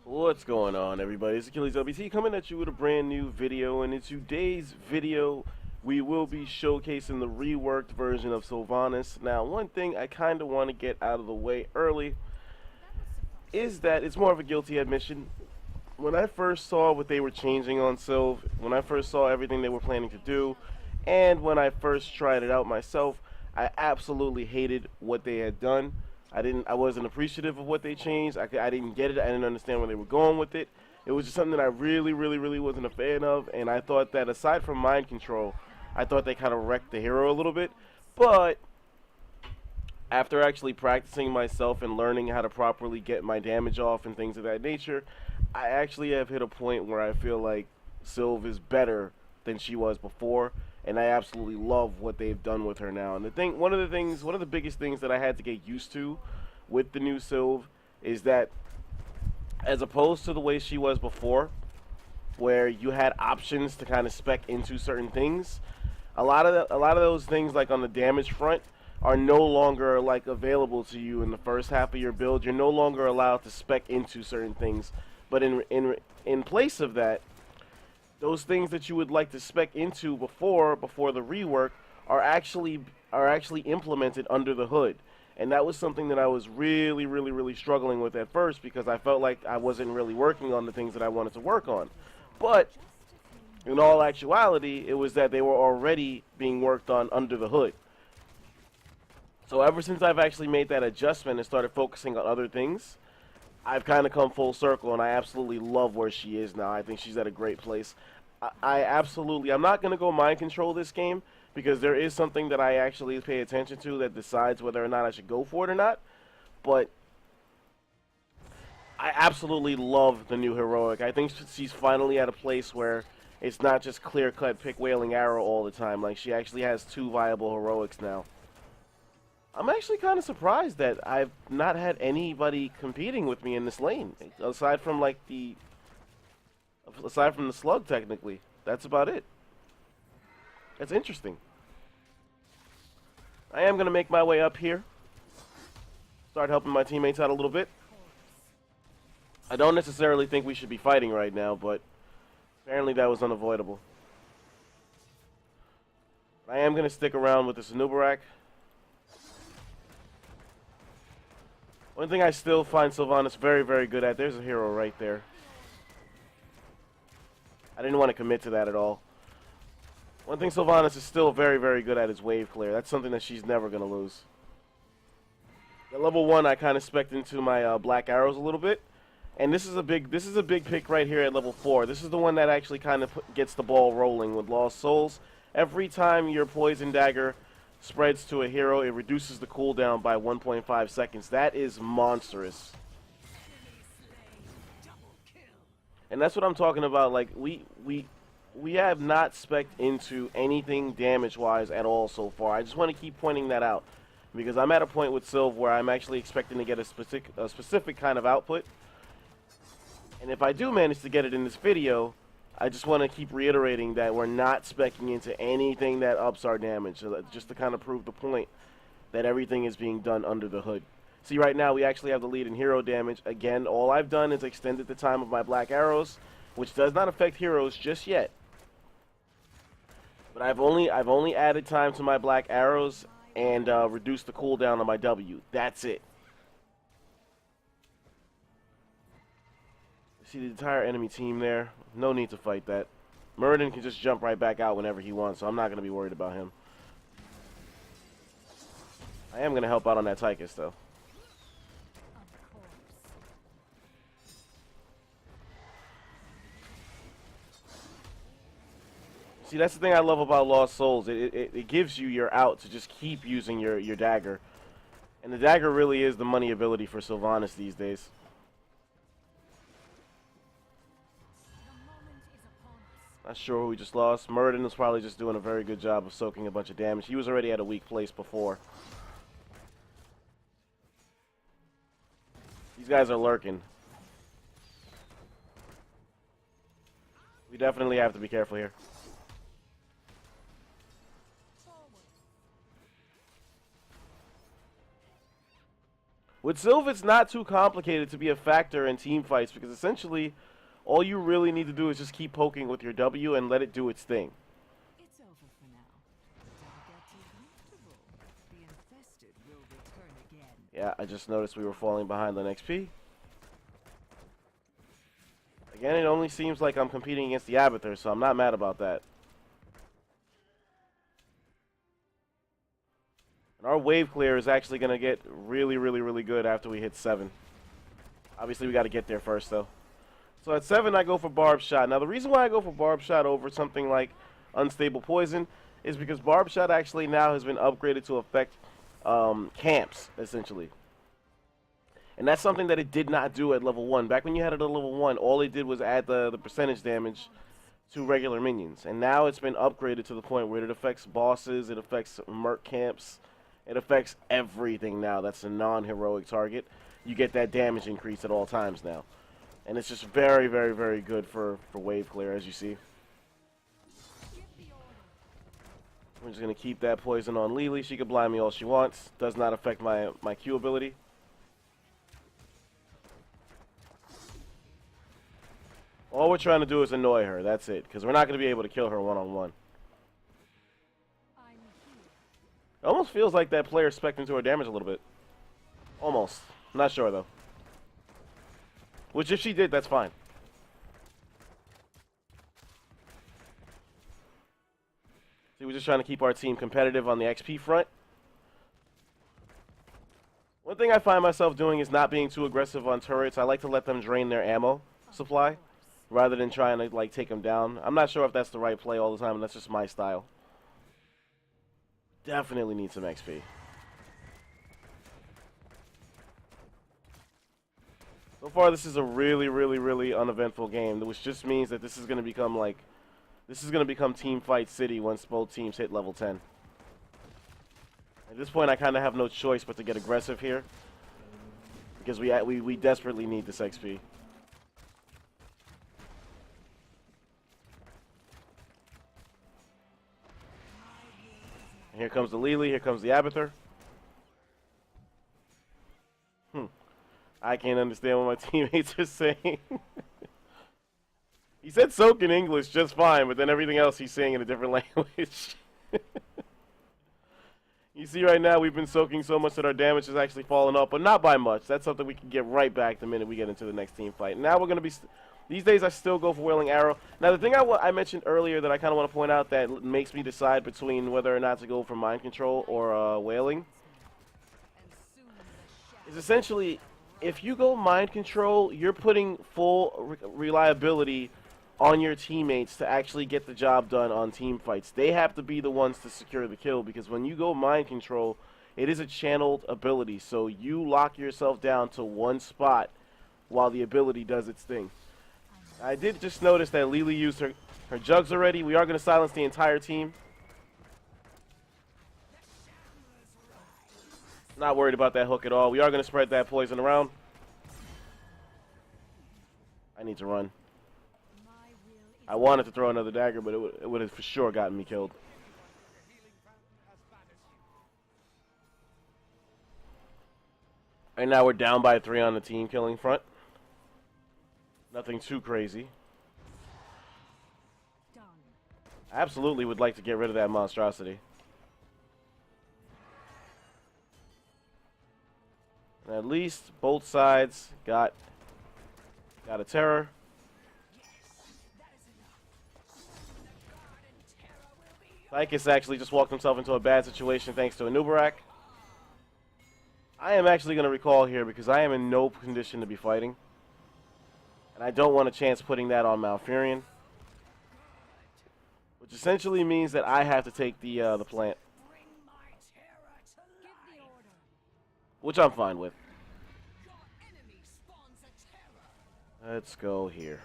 What's going on, everybody? It's Achilles LBT coming at you with a brand new video, and in today's video we will be showcasing the reworked version of Sylvanas. Now, one thing I kind of want to get out of the way early is that it's more of a guilty admission. When I first saw what they were changing on Sylv, when I first saw everything they were planning to do, and when I first tried it out myself, I absolutely hated what they had done. I wasn't appreciative of what they changed. I didn't get it. I didn't understand where they were going with it. It was just something that I really wasn't a fan of, and I thought that aside from mind control, I thought they kind of wrecked the hero a little bit. But after actually practicing myself and learning how to properly get my damage off and things of that nature, I actually have hit a point where I feel like Sylv is better than she was before, and I absolutely love what they've done with her now. And one of the biggest things that I had to get used to with the new Sylv is that, as opposed to the way she was before, where you had options to kind of spec into certain things, a lot of those things, like on the damage front, are no longer like available to you in the first half of your build. You're no longer allowed to spec into certain things, but in place of that, those things that you would like to spec into before the rework are actually implemented under the hood. And that was something that I was really struggling with at first, because I felt like I wasn't really working on the things that I wanted to work on. But in all actuality, it was that they were already being worked on under the hood. So ever since I've actually made that adjustment and started focusing on other things, I've kind of come full circle, and I absolutely love where she is now. I think she's at a great place. I'm not going to go mind control this game, because there is something that I actually pay attention to that decides whether or not I should go for it or not. But I absolutely love the new heroic. I think she's finally at a place where it's not just clear-cut pick Wailing Arrow all the time. Like, she actually has two viable heroics now. I'm actually kind of surprised that I've not had anybody competing with me in this lane, aside from the slug. Technically, that's about it. That's interesting. I am gonna make my way up here, start helping my teammates out a little bit. I don't necessarily think we should be fighting right now, but apparently that was unavoidable. I am gonna stick around with the Sanubarak. One thing I still find Sylvanas very good at, there's a hero right there. I didn't want to commit to that at all. One thing Sylvanas is still very good at is wave clear. That's something that she's never going to lose. At level 1, I kind of spec'd into my black arrows a little bit. And this is a big pick right here at level 4. This is the one that actually kind of gets the ball rolling with Lost Souls. Every time your poison dagger spreads to a hero, it reduces the cooldown by 1.5 seconds. That is monstrous. And that's what I'm talking about. Like, we have not spec'd into anything damage-wise at all so far. I just want to keep pointing that out, because I'm at a point with Sylv where I'm actually expecting to get a specific kind of output. And if I do manage to get it in this video, I just want to keep reiterating that we're not speccing into anything that ups our damage, just to kind of prove the point that everything is being done under the hood. See, right now we actually have the lead in hero damage. Again, all I've done is extended the time of my black arrows, which does not affect heroes just yet. But I've only added time to my black arrows and reduced the cooldown on my W. That's it. See the entire enemy team there. No need to fight that. Muradin can just jump right back out whenever he wants, so I'm not going to be worried about him. I am going to help out on that Tychus, though. See, that's the thing I love about Lost Souls. It gives you your out to just keep using your dagger. And the dagger really is the money ability for Sylvanas these days. Not sure who we just lost. Muradin was probably just doing a very good job of soaking a bunch of damage. He was already at a weak place before. These guys are lurking. We definitely have to be careful here. With Sylve, it's not too complicated to be a factor in team fights because essentially all you really need to do is just keep poking with your W and let it do its thing. It's over for now. Don't get too comfortable. The infested will return again. Yeah, I just noticed we were falling behind on XP. Again, it only seems like I'm competing against the Abathur, so I'm not mad about that. And our wave clear is actually going to get really, really, really good after we hit 7. Obviously, we got to get there first, though. So at 7, I go for Barb Shot. Now, the reason why I go for Barb Shot over something like Unstable Poison is because Barb Shot actually now has been upgraded to affect camps, essentially. And that's something that it did not do at level 1. Back when you had it at level 1, all it did was add the percentage damage to regular minions. And now it's been upgraded to the point where it affects bosses, it affects merc camps, it affects everything now that's a non-heroic target. You get that damage increase at all times now. And it's just very, very, very good for wave clear, as you see. We're just going to keep that poison on Lily. She can blind me all she wants. Does not affect my Q ability. All we're trying to do is annoy her. That's it. Because we're not going to be able to kill her one-on-one. It almost feels like that player spec'd into her damage a little bit. Almost. I'm not sure, though. Which, if she did, that's fine. See, we're just trying to keep our team competitive on the XP front. One thing I find myself doing is not being too aggressive on turrets. I like to let them drain their ammo supply rather than trying to, like, take them down. I'm not sure if that's the right play all the time, and that's just my style. Definitely need some XP. So far, this is a really, really, really uneventful game, which just means that this is going to become, like, this is going to become Team Fight City once both teams hit level 10. At this point, I kind of have no choice but to get aggressive here, because we desperately need this XP. And here comes the Lily, here comes the Abathur. I can't understand what my teammates are saying. He said soak in English just fine, but then everything else he's saying in a different language. You see right now we've been soaking so much that our damage has actually fallen off, but not by much. That's something we can get right back the minute we get into the next team fight. Now we're going to be... These days I still go for Wailing Arrow. Now the thing I mentioned earlier that I kind of want to point out that makes me decide between whether or not to go for Mind Control or Wailing is essentially... If you go Mind Control, you're putting full reliability on your teammates to actually get the job done on team fights. They have to be the ones to secure the kill, because when you go Mind Control, it is a channeled ability. So you lock yourself down to one spot while the ability does its thing. I did just notice that Lily used her jugs already. We are going to silence the entire team. Not worried about that hook at all. We are going to spread that poison around. I need to run. I wanted to throw another dagger, but it would have for sure gotten me killed. And now we're down by 3 on the team killing front. Nothing too crazy. I absolutely would like to get rid of that monstrosity. And at least both sides got a terror. Lycus actually just walked himself into a bad situation thanks to a Nubarak. I am actually going to recall here because I am in no condition to be fighting. And I don't want a chance putting that on Malfurion. Which essentially means that I have to take the plant. Which I'm fine with. Let's go here.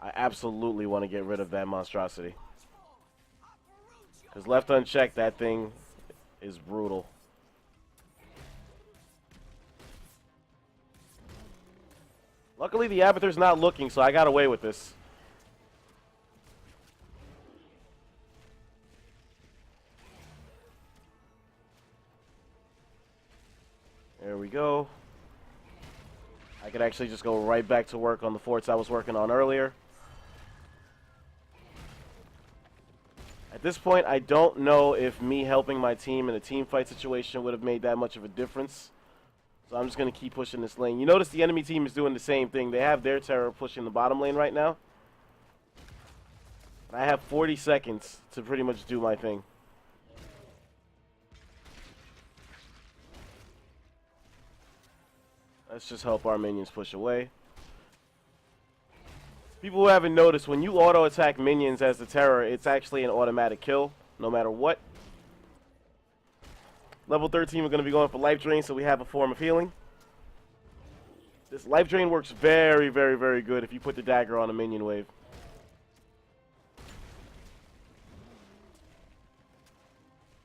I absolutely want to get rid of that monstrosity. Because left unchecked, that thing is brutal. Luckily, the Abathur's not looking, so I got away with this. we go. I could actually just go right back to work on the forts I was working on earlier. At this point, I don't know if me helping my team in a team fight situation would have made that much of a difference. So I'm just going to keep pushing this lane. You notice the enemy team is doing the same thing. They have their terror pushing the bottom lane right now. I have 40 seconds to pretty much do my thing. Let's just help our minions push away. People who haven't noticed, when you auto-attack minions as the terror, it's actually an automatic kill, no matter what. Level 13, we're going to be going for life drain, so we have a form of healing. This life drain works very, very, very good if you put the dagger on a minion wave.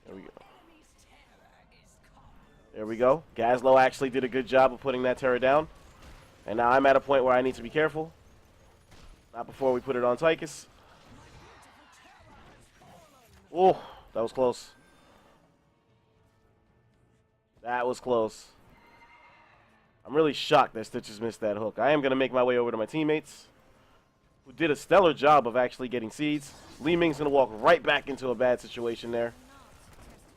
There we go. There we go. Gazlowe actually did a good job of putting that terror down. And now I'm at a point where I need to be careful. Not before we put it on Tychus. Oh, that was close. That was close. I'm really shocked that Stitches missed that hook. I am going to make my way over to my teammates, who did a stellar job of actually getting seeds. Li Ming's going to walk right back into a bad situation there.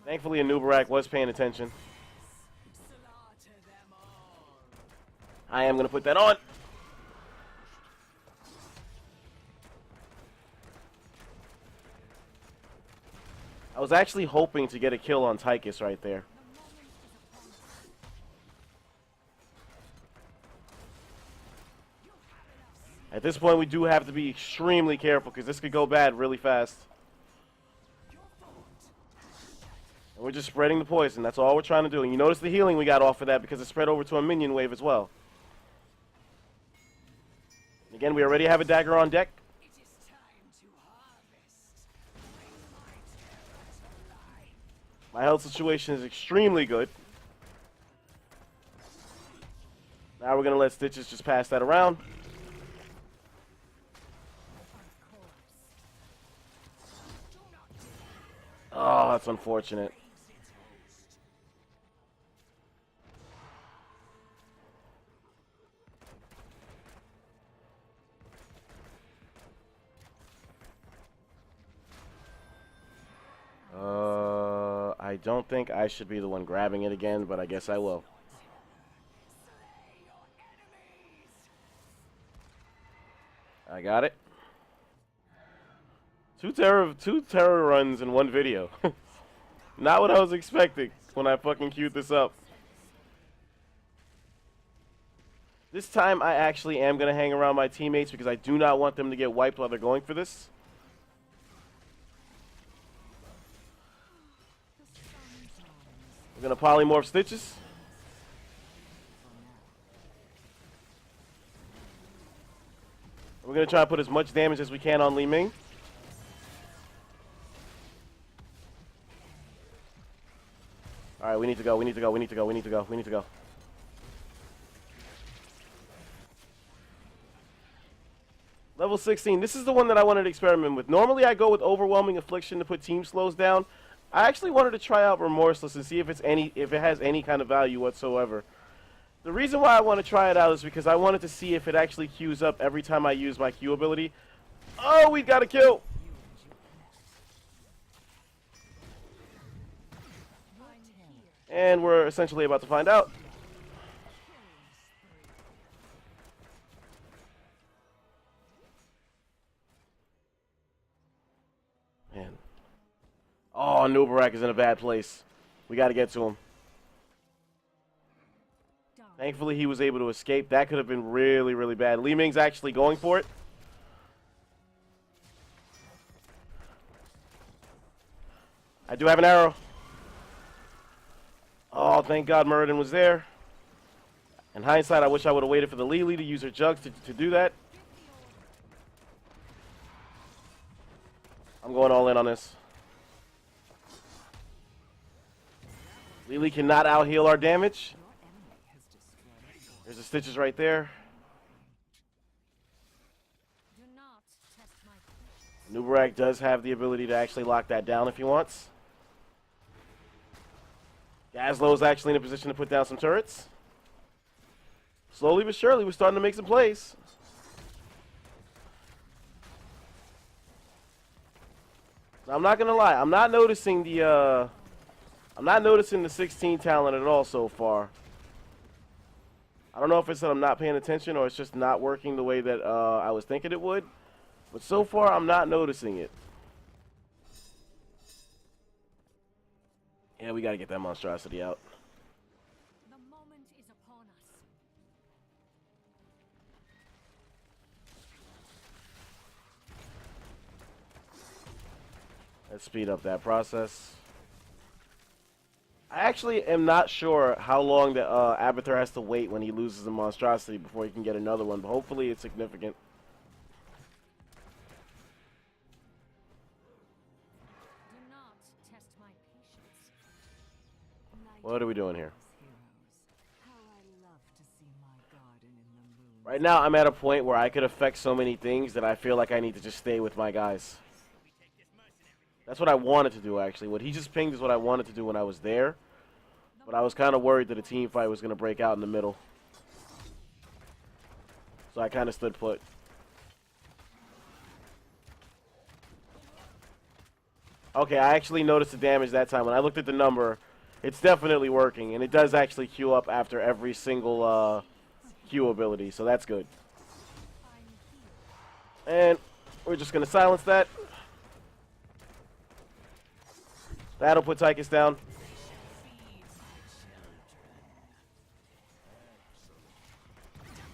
Thankfully, Anubarak was paying attention. I am going to put that on. I was actually hoping to get a kill on Tychus right there. At this point, we do have to be extremely careful because this could go bad really fast. And we're just spreading the poison. That's all we're trying to do. And you notice the healing we got off of that because it spread over to a minion wave as well. Again, we already have a dagger on deck. My health situation is extremely good. Now we're going to let Stitches just pass that around. Oh, that's unfortunate. I don't think I should be the one grabbing it again, but I guess I will. I got it. Two terror runs in one video. Not what I was expecting when I fucking queued this up. This time I actually am going to hang around my teammates because I do not want them to get wiped while they're going for this. We're going to polymorph Stitches. We're going to try to put as much damage as we can on Li Ming. Alright, we need to go, we need to go, we need to go, we need to go, we need to go. Level 16, this is the one that I wanted to experiment with. Normally I go with Overwhelming Affliction to put team slows down. I actually wanted to try out Remorseless and see if it has any kind of value whatsoever. The reason why I want to try it out is because I wanted to see if it actually queues up every time I use my Q ability. Oh, we got a kill! And we're essentially about to find out. Man. Oh, Nubarak is in a bad place. We got to get to him. Thankfully, he was able to escape. That could have been really, really bad. Li Ming's actually going for it. I do have an arrow. Oh, thank God Muradin was there. In hindsight, I wish I would have waited for the Lily to use her jugs to do that. I'm going all in on this. Lily cannot out-heal our damage. There's the Stitches right there. Nubarak does have the ability to actually lock that down if he wants. Gazlowe is actually in a position to put down some turrets. Slowly but surely, we're starting to make some plays. Now, I'm not gonna lie. I'm not noticing the 16 talent at all so far. I don't know if it's that I'm not paying attention or it's just not working the way that I was thinking it would. But so far, I'm not noticing it. Yeah, we gotta get that monstrosity out. The moment is upon us. Let's speed up that process. I actually am not sure how long the Abathur has to wait when he loses a monstrosity before he can get another one, but hopefully it's significant. Do not test my patience. What are we doing here? Heroes, how I love to see my garden in the moon. Right now, I'm at a point where I could affect so many things that I feel like I need to just stay with my guys. That's what I wanted to do, actually. What he just pinged is what I wanted to do when I was there. But I was kind of worried that a team fight was going to break out in the middle. So I kind of stood put. Okay, I actually noticed the damage that time. When I looked at the number, it's definitely working. And it does actually queue up after every single Q ability. So that's good. And we're just going to silence that. That'll put Tychus down.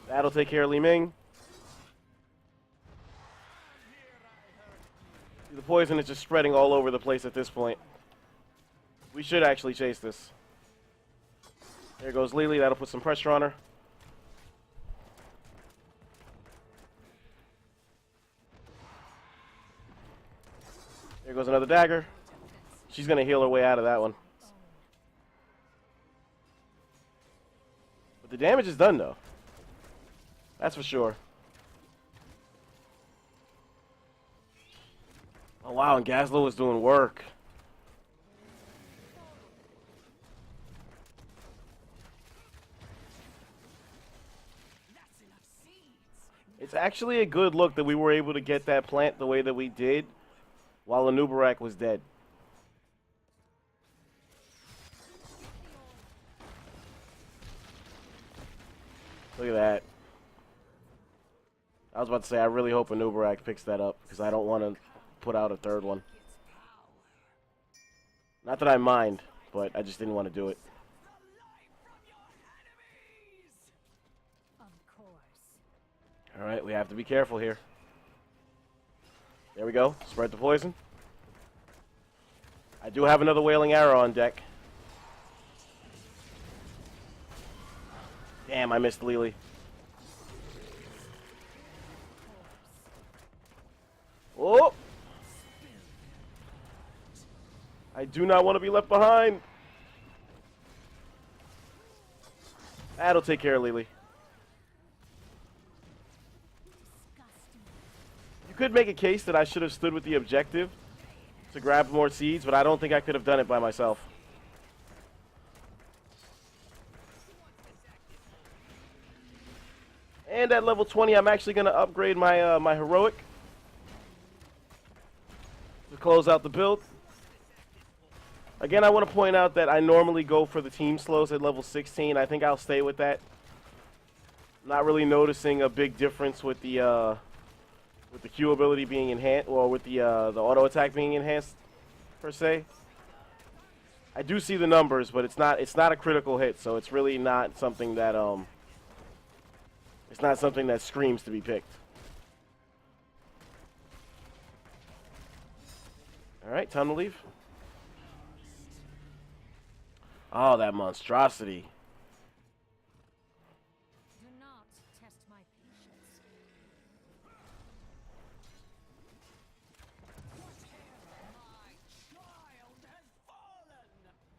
That'll take care of Li Ming. The poison is just spreading all over the place at this point. We should actually chase this. There goes Lily. That'll put some pressure on her. There goes another dagger. She's going to heal her way out of that one. But the damage is done, though. That's for sure. Oh, wow, and Gazlo is doing work. It's actually a good look that we were able to get that plant the way that we did while Anubarak was dead. Look at that. I was about to say, I really hope Anubarak picks that up, because I don't want to put out a third one. Not that I mind, but I just didn't want to do it. Alright, we have to be careful here. There we go. Spread the poison. I do have another Wailing Arrow on deck. Damn, I missed Lily. Oh! I do not want to be left behind. That'll take care of Lily. You could make a case that I should have stood with the objective to grab more seeds, but I don't think I could have done it by myself. And at level 20, I'm actually going to upgrade my my heroic to close out the build. Again, I want to point out that I normally go for the team slows at level 16. I think I'll stay with that. Not really noticing a big difference with the Q ability being enhanced, or with the auto attack being enhanced, per se. I do see the numbers, but it's not a critical hit, so it's really not something that it's not something that screams to be picked. All right, time to leave. Oh, that monstrosity. Do not test my patience.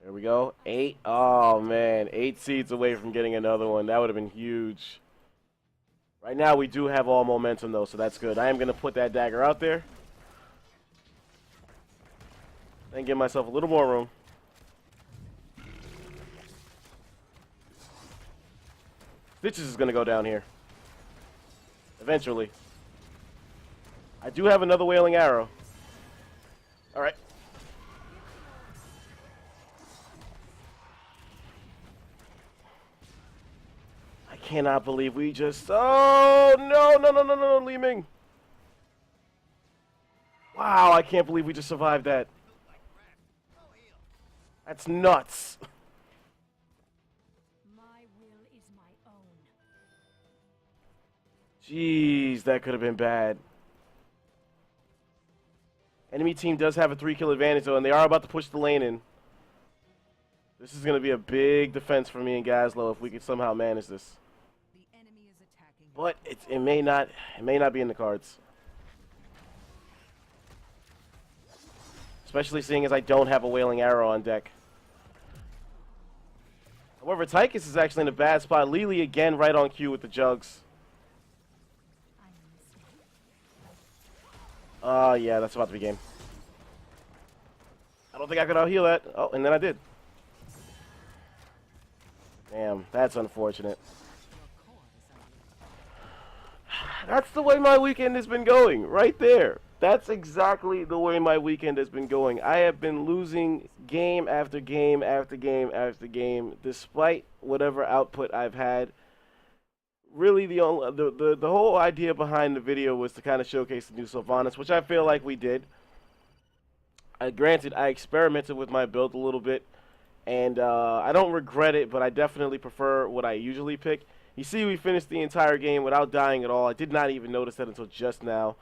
There we go. 8. Oh, man. 8 seeds away from getting another one. That would have been huge. Right now, we do have all momentum, though, so that's good. I am going to put that dagger out there. And give myself a little more room. Stitches is going to go down here. Eventually. I do have another Wailing Arrow. Alright. I cannot believe we just... Oh, no, Li Ming. Wow, I can't believe we just survived that. That's nuts. My will is my own. Jeez, that could have been bad. Enemy team does have a 3-kill advantage, though, and they are about to push the lane in. This is going to be a big defense for me and Gazlo if we could somehow manage this. The enemy is attacking. But it may not be in the cards. Especially seeing as I don't have a Wailing Arrow on deck. However, Tychus is actually in a bad spot. Lily again right on cue with the jugs. Yeah, that's about to be game. I don't think I could out-heal that. Oh, and then I did. Damn, that's unfortunate. That's the way my weekend has been going, right there. That's exactly the way my weekend has been going. I have been losing game after game after game after game, despite whatever output I've had. Really, the whole idea behind the video was to kind of showcase the new Sylvanas, which I feel like we did. Granted, I experimented with my build a little bit, and I don't regret it, but I definitely prefer what I usually pick. You see, we finished the entire game without dying at all. I did not even notice that until just now.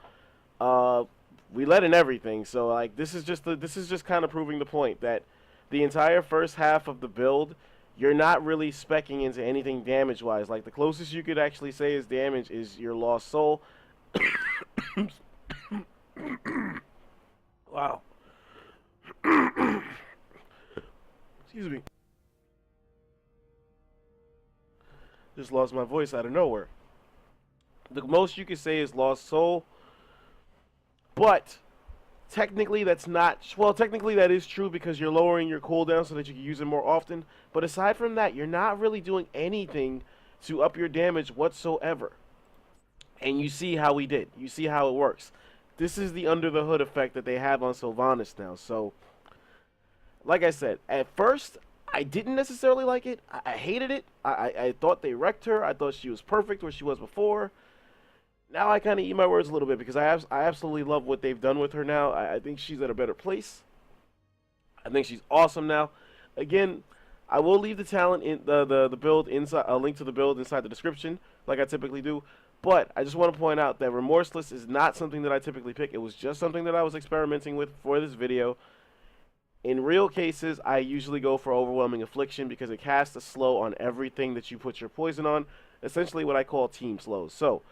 We let in everything, so like this is just kind of proving the point that the entire first half of the build, you're not really speccing into anything damage-wise. Like, the closest you could actually say is damage is your Lost Soul. Wow. Excuse me. Just lost my voice out of nowhere. The most you could say is Lost Soul. But technically that's not, well, technically that is true because you're lowering your cooldown so that you can use it more often. But aside from that, you're not really doing anything to up your damage whatsoever. And you see how we did. You see how it works. This is the under the hood effect that they have on Sylvanas now. So, like I said, at first, I didn't necessarily like it. I hated it. I thought they wrecked her. I thought she was perfect where she was before. Now I kind of eat my words a little bit because I absolutely love what they've done with her now. I think she's at a better place. I think she's awesome now. Again, I will leave the talent in the build inside, a link to the build inside the description, like I typically do. But I just want to point out that Remorseless is not something that I typically pick. It was just something that I was experimenting with for this video. In real cases, I usually go for Overwhelming Affliction because it casts a slow on everything that you put your poison on. Essentially what I call team slows. So,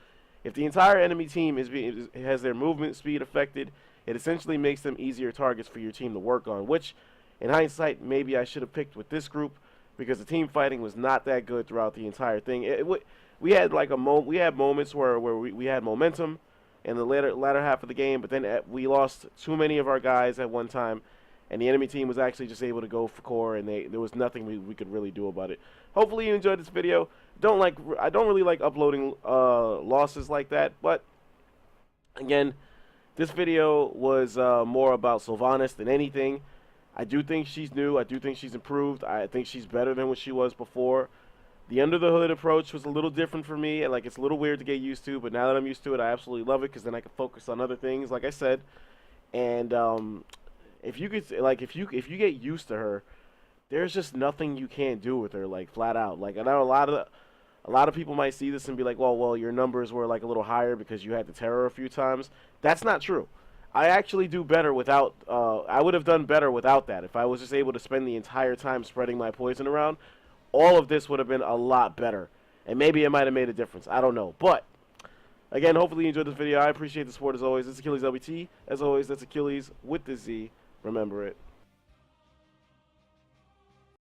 if the entire enemy team has their movement speed affected, it essentially makes them easier targets for your team to work on, which, in hindsight, maybe I should have picked with this group because the team fighting was not that good throughout the entire thing. We had like we had moments where we had momentum in the latter half of the game, but then we lost too many of our guys at one time, and the enemy team was actually just able to go for core, and there was nothing we could really do about it. Hopefully you enjoyed this video. I don't really like uploading losses like that, but again, this video was more about Sylvanas than anything. I do think she's new. I do think she's improved. I think she's better than what she was before. The under the hood approach was a little different for me, and like it's a little weird to get used to, but now that I'm used to it, I absolutely love it because then I can focus on other things, like I said. And if you get used to her, there's just nothing you can't do with her, like flat out. Like I know a lot of people might see this and be like, well, your numbers were like a little higher because you had the terror a few times. That's not true. I actually do better without. I would have done better without that if I was just able to spend the entire time spreading my poison around. All of this would have been a lot better, and maybe it might have made a difference. I don't know, but again, hopefully you enjoyed this video. I appreciate the support as always. This is Achilles LBT. As always, that's Achilles with the Z. Remember it.